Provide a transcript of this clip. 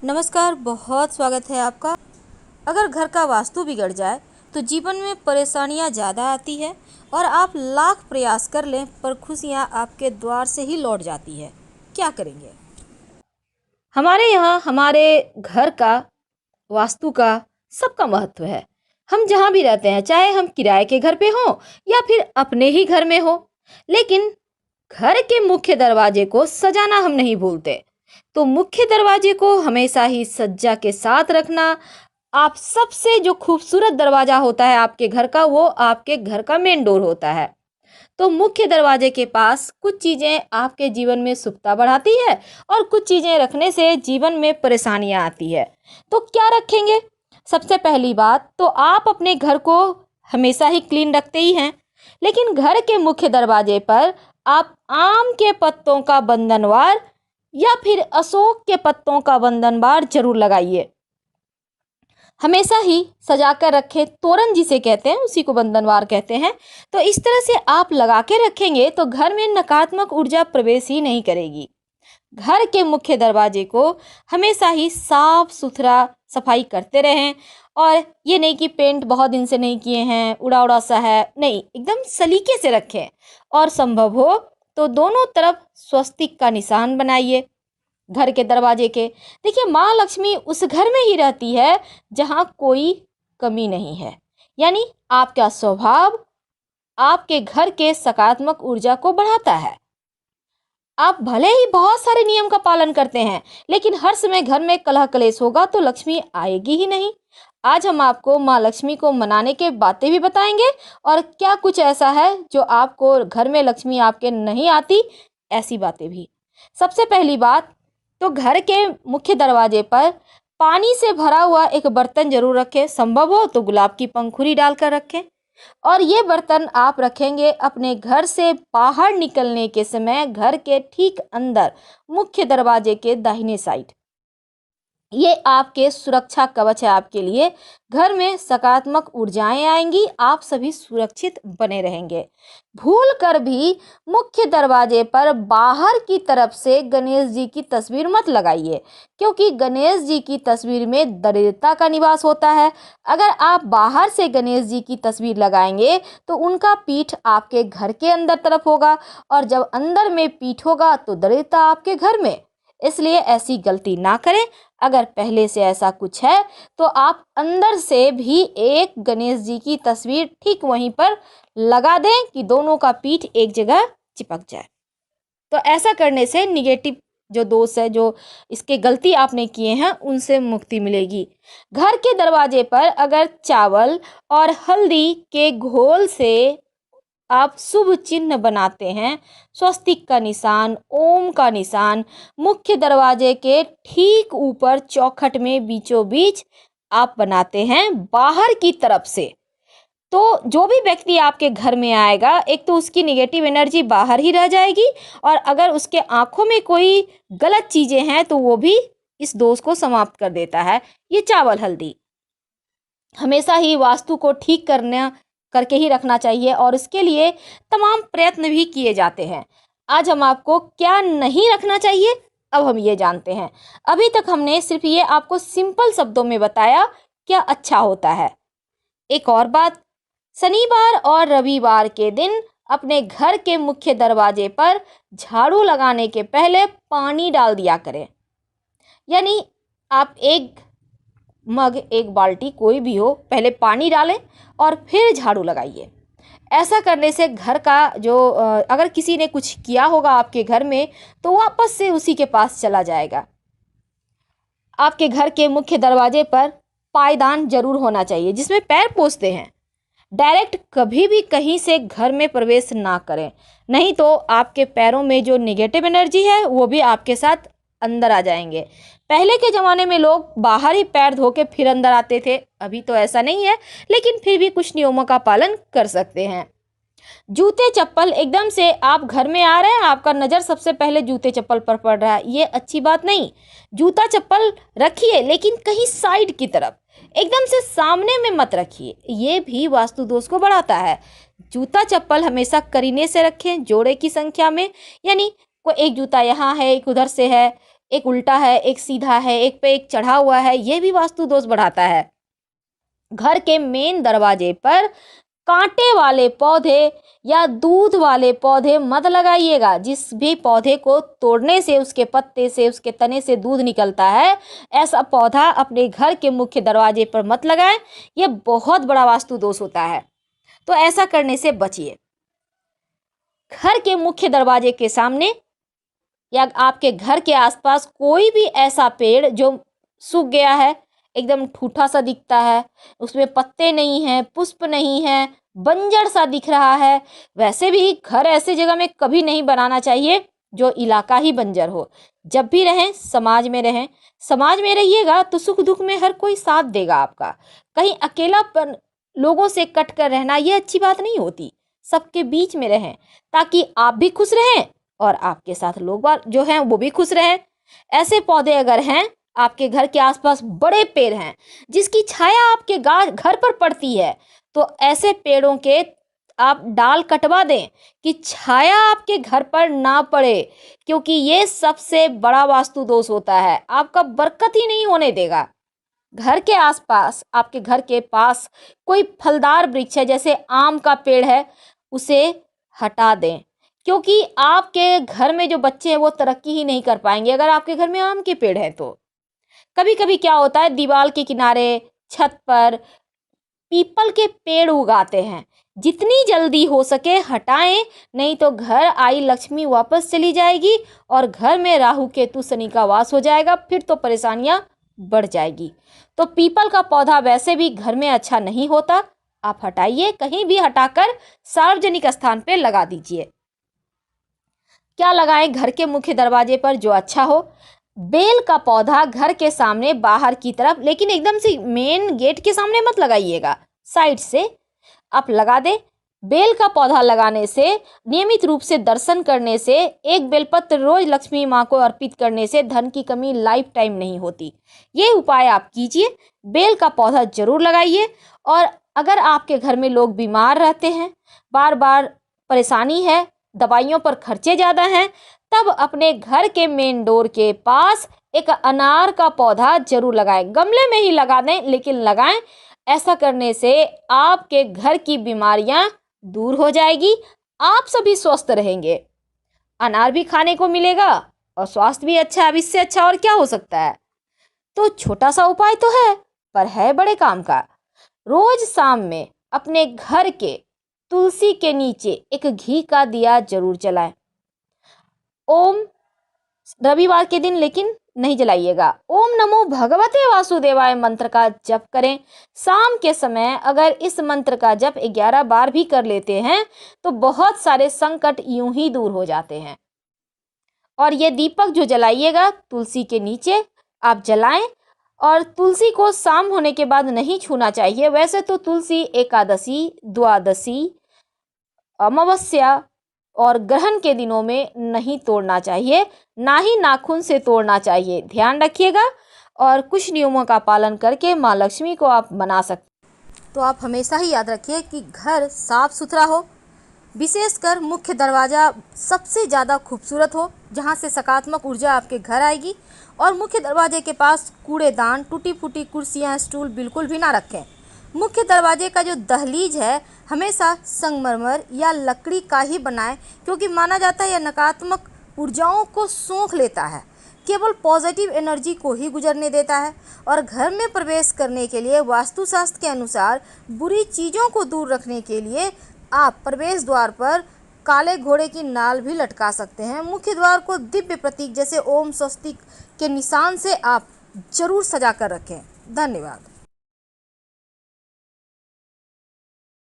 नमस्कार, बहुत स्वागत है आपका। अगर घर का वास्तु बिगड़ जाए तो जीवन में परेशानियां ज़्यादा आती है और आप लाख प्रयास कर लें पर खुशियां आपके द्वार से ही लौट जाती है। क्या करेंगे? हमारे यहाँ हमारे घर का वास्तु का सबका महत्व है। हम जहाँ भी रहते हैं, चाहे हम किराए के घर पे हों या फिर अपने ही घर में हो, लेकिन घर के मुख्य दरवाजे को सजाना हम नहीं भूलते। तो मुख्य दरवाजे को हमेशा ही सज्जा के साथ रखना। आप सबसे जो खूबसूरत दरवाजा होता है आपके घर का, वो आपके घर का मेन डोर होता है। तो मुख्य दरवाजे के पास कुछ चीजें आपके जीवन में सुखता बढ़ाती है और कुछ चीजें रखने से जीवन में परेशानियां आती है। तो क्या रखेंगे? सबसे पहली बात तो आप अपने घर को हमेशा ही क्लीन रखते ही हैं, लेकिन घर के मुख्य दरवाजे पर आप आम के पत्तों का बंधनवार या फिर अशोक के पत्तों का बंधनवार जरूर लगाइए। हमेशा ही सजा कर रखें। तोरण जिसे कहते हैं उसी को बंधनवार कहते हैं। तो इस तरह से आप लगा के रखेंगे तो घर में नकारात्मक ऊर्जा प्रवेश ही नहीं करेगी। घर के मुख्य दरवाजे को हमेशा ही साफ सुथरा सफाई करते रहें। और ये नहीं कि पेंट बहुत दिन से नहीं किए हैं, उड़ा उड़ा सा है, नहीं, एकदम सलीके से रखें। और संभव हो तो दोनों तरफ स्वस्तिक का निशान बनाइए घर के दरवाजे के। देखिए, माँ लक्ष्मी उस घर में ही रहती है जहाँ कोई कमी नहीं है। यानी आपका स्वभाव आपके घर के सकारात्मक ऊर्जा को बढ़ाता है। आप भले ही बहुत सारे नियम का पालन करते हैं, लेकिन हर समय घर में कलह कलेश होगा तो लक्ष्मी आएगी ही नहीं। आज हम आपको माँ लक्ष्मी को मनाने के बातें भी बताएंगे और क्या कुछ ऐसा है जो आपको घर में लक्ष्मी आपके नहीं आती, ऐसी बातें भी। सबसे पहली बात तो घर के मुख्य दरवाजे पर पानी से भरा हुआ एक बर्तन जरूर रखें। संभव हो तो गुलाब की पंखुड़ी डालकर रखें। और ये बर्तन आप रखेंगे अपने घर से बाहर निकलने के समय घर के ठीक अंदर मुख्य दरवाजे के दाहिने साइड। ये आपके सुरक्षा कवच है आपके लिए। घर में सकारात्मक ऊर्जाएं आएंगी, आप सभी सुरक्षित बने रहेंगे। भूल कर भी मुख्य दरवाजे पर बाहर की तरफ से गणेश जी की तस्वीर मत लगाइए, क्योंकि गणेश जी की तस्वीर में दरिद्रता का निवास होता है। अगर आप बाहर से गणेश जी की तस्वीर लगाएंगे तो उनका पीठ आपके घर के अंदर तरफ होगा, और जब अंदर में पीठ होगा तो दरिद्रता आपके घर में। इसलिए ऐसी गलती ना करें। अगर पहले से ऐसा कुछ है तो आप अंदर से भी एक गणेश जी की तस्वीर ठीक वहीं पर लगा दें कि दोनों का पीठ एक जगह चिपक जाए। तो ऐसा करने से निगेटिव जो दोष है, जो इसके गलती आपने किए हैं, उनसे मुक्ति मिलेगी। घर के दरवाजे पर अगर चावल और हल्दी के घोल से आप शुभ चिन्ह बनाते हैं, स्वस्तिक का निशान, ओम का निशान, मुख्य दरवाजे के ठीक ऊपर चौखट में बीचों बीच आप बनाते हैं बाहर की तरफ से, तो जो भी व्यक्ति आपके घर में आएगा, एक तो उसकी नेगेटिव एनर्जी बाहर ही रह जाएगी, और अगर उसके आंखों में कोई गलत चीजें हैं तो वो भी इस दोष को समाप्त कर देता है। ये चावल हल्दी हमेशा ही वास्तु को ठीक करना करके ही रखना चाहिए, और इसके लिए तमाम प्रयत्न भी किए जाते हैं। आज हम आपको क्या नहीं रखना चाहिए, अब हम ये जानते हैं। अभी तक हमने सिर्फ ये आपको सिंपल शब्दों में बताया क्या अच्छा होता है। एक और बात, शनिवार और रविवार के दिन अपने घर के मुख्य दरवाजे पर झाड़ू लगाने के पहले पानी डाल दिया करें। यानी आप एक मग, एक बाल्टी, कोई भी हो, पहले पानी डालें और फिर झाड़ू लगाइए। ऐसा करने से घर का जो अगर किसी ने कुछ किया होगा आपके घर में तो वापस से उसी के पास चला जाएगा। आपके घर के मुख्य दरवाजे पर पायदान जरूर होना चाहिए जिसमें पैर पोंछते हैं। डायरेक्ट कभी भी कहीं से घर में प्रवेश ना करें, नहीं तो आपके पैरों में जो नेगेटिव एनर्जी है वो भी आपके साथ अंदर आ जाएंगे। पहले के ज़माने में लोग बाहर ही पैर धो के फिर अंदर आते थे, अभी तो ऐसा नहीं है, लेकिन फिर भी कुछ नियमों का पालन कर सकते हैं। जूते चप्पल, एकदम से आप घर में आ रहे हैं, आपका नज़र सबसे पहले जूते चप्पल पर पड़ रहा है, ये अच्छी बात नहीं। जूता चप्पल रखिए लेकिन कहीं साइड की तरफ, एकदम से सामने में मत रखिए, ये भी वास्तु दोष को बढ़ाता है। जूता चप्पल हमेशा करीने से रखें, जोड़े की संख्या में। यानी कोई एक जूता यहाँ है, एक उधर से है, एक उल्टा है, एक सीधा है, एक पे एक चढ़ा हुआ है, ये भी वास्तु दोष बढ़ाता है। घर के मेन दरवाजे पर कांटे वाले पौधे या दूध वाले पौधे मत लगाइएगा। जिस भी पौधे को तोड़ने से उसके पत्ते से, उसके तने से दूध निकलता है, ऐसा पौधा अपने घर के मुख्य दरवाजे पर मत लगाएं। यह बहुत बड़ा वास्तु दोष होता है, तो ऐसा करने से बचिए। घर के मुख्य दरवाजे के सामने या आपके घर के आसपास कोई भी ऐसा पेड़ जो सूख गया है, एकदम ठूठा सा दिखता है, उसमें पत्ते नहीं हैं, पुष्प नहीं है, बंजर सा दिख रहा है, वैसे भी घर ऐसे जगह में कभी नहीं बनाना चाहिए जो इलाका ही बंजर हो। जब भी रहें समाज में रहें। समाज में रहिएगा तो सुख दुख में हर कोई साथ देगा आपका। कहीं अकेलापन, लोगों से कट कर रहना, ये अच्छी बात नहीं होती। सबके बीच में रहें ताकि आप भी खुश रहें और आपके साथ लोग जो हैं वो भी खुश रहें। ऐसे पौधे अगर हैं आपके घर के आसपास, बड़े पेड़ हैं जिसकी छाया आपके घर पर पड़ती है, तो ऐसे पेड़ों के आप डाल कटवा दें कि छाया आपके घर पर ना पड़े, क्योंकि ये सबसे बड़ा वास्तु दोष होता है, आपका बरकत ही नहीं होने देगा। घर के आसपास, आपके घर के पास कोई फलदार वृक्ष है, जैसे आम का पेड़ है, उसे हटा दें, क्योंकि आपके घर में जो बच्चे हैं वो तरक्की ही नहीं कर पाएंगे अगर आपके घर में आम के पेड़ हैं। तो कभी कभी क्या होता है, दीवार के किनारे, छत पर पीपल के पेड़ उगाते हैं। जितनी जल्दी हो सके हटाएं, नहीं तो घर आई लक्ष्मी वापस चली जाएगी और घर में राहु केतु शनि का वास हो जाएगा, फिर तो परेशानियां बढ़ जाएगी। तो पीपल का पौधा वैसे भी घर में अच्छा नहीं होता, आप हटाइए, कहीं भी हटाकर सार्वजनिक स्थान पे लगा दीजिए। क्या लगाएं घर के मुख्य दरवाजे पर जो अच्छा हो? बेल का पौधा घर के सामने बाहर की तरफ, लेकिन एकदम से मेन गेट के सामने मत लगाइएगा, साइड से आप लगा दें। बेल का पौधा लगाने से, नियमित रूप से दर्शन करने से, एक बेलपत्र रोज लक्ष्मी माँ को अर्पित करने से धन की कमी लाइफ टाइम नहीं होती। ये उपाय आप कीजिए, बेल का पौधा जरूर लगाइए। और अगर आपके घर में लोग बीमार रहते हैं, बार बार परेशानी है, दवाइयों पर खर्चे ज़्यादा हैं, तब अपने घर के मेन डोर के पास एक अनार का पौधा जरूर लगाएं। गमले में ही लगा दें, लेकिन लगाएं। ऐसा करने से आपके घर की बीमारियां दूर हो जाएगी, आप सभी स्वस्थ रहेंगे, अनार भी खाने को मिलेगा और स्वास्थ्य भी अच्छा। अब इससे अच्छा और क्या हो सकता है? तो छोटा सा उपाय तो है, पर है बड़े काम का। रोज शाम में अपने घर के तुलसी के नीचे एक घी का दिया जरूर जलाएं। ओम, रविवार के दिन लेकिन नहीं जलाइएगा, ओम नमो भगवते वासुदेवाय मंत्र का जप करें। शाम के समय अगर इस मंत्र का जप 11 बार भी कर लेते हैं तो बहुत सारे संकट यूं ही दूर हो जाते हैं। और ये दीपक जो जलाइएगा तुलसी के नीचे आप जलाएं, और तुलसी को शाम होने के बाद नहीं छूना चाहिए। वैसे तो तुलसी एकादशी, द्वादशी, अमावस्या और ग्रहण के दिनों में नहीं तोड़ना चाहिए, ना ही नाखून से तोड़ना चाहिए, ध्यान रखिएगा। और कुछ नियमों का पालन करके माँ लक्ष्मी को आप मना सकते। तो आप हमेशा ही याद रखिए कि घर साफ सुथरा हो, विशेषकर मुख्य दरवाज़ा सबसे ज़्यादा खूबसूरत हो, जहाँ से सकारात्मक ऊर्जा आपके घर आएगी। और मुख्य दरवाजे के पास कूड़ेदान, टूटी फूटी कुर्सियाँ, स्टूल बिल्कुल भी ना रखें। मुख्य दरवाजे का जो दहलीज है हमेशा संगमरमर या लकड़ी का ही बनाएं, क्योंकि माना जाता है यह नकारात्मक ऊर्जाओं को सोख लेता है, केवल पॉजिटिव एनर्जी को ही गुजरने देता है। और घर में प्रवेश करने के लिए वास्तुशास्त्र के अनुसार बुरी चीज़ों को दूर रखने के लिए आप प्रवेश द्वार पर काले घोड़े की नाल भी लटका सकते हैं। मुख्य द्वार को दिव्य प्रतीक जैसे ओम स्वस्तिक के निशान से आप जरूर सजा कर रखें। धन्यवाद।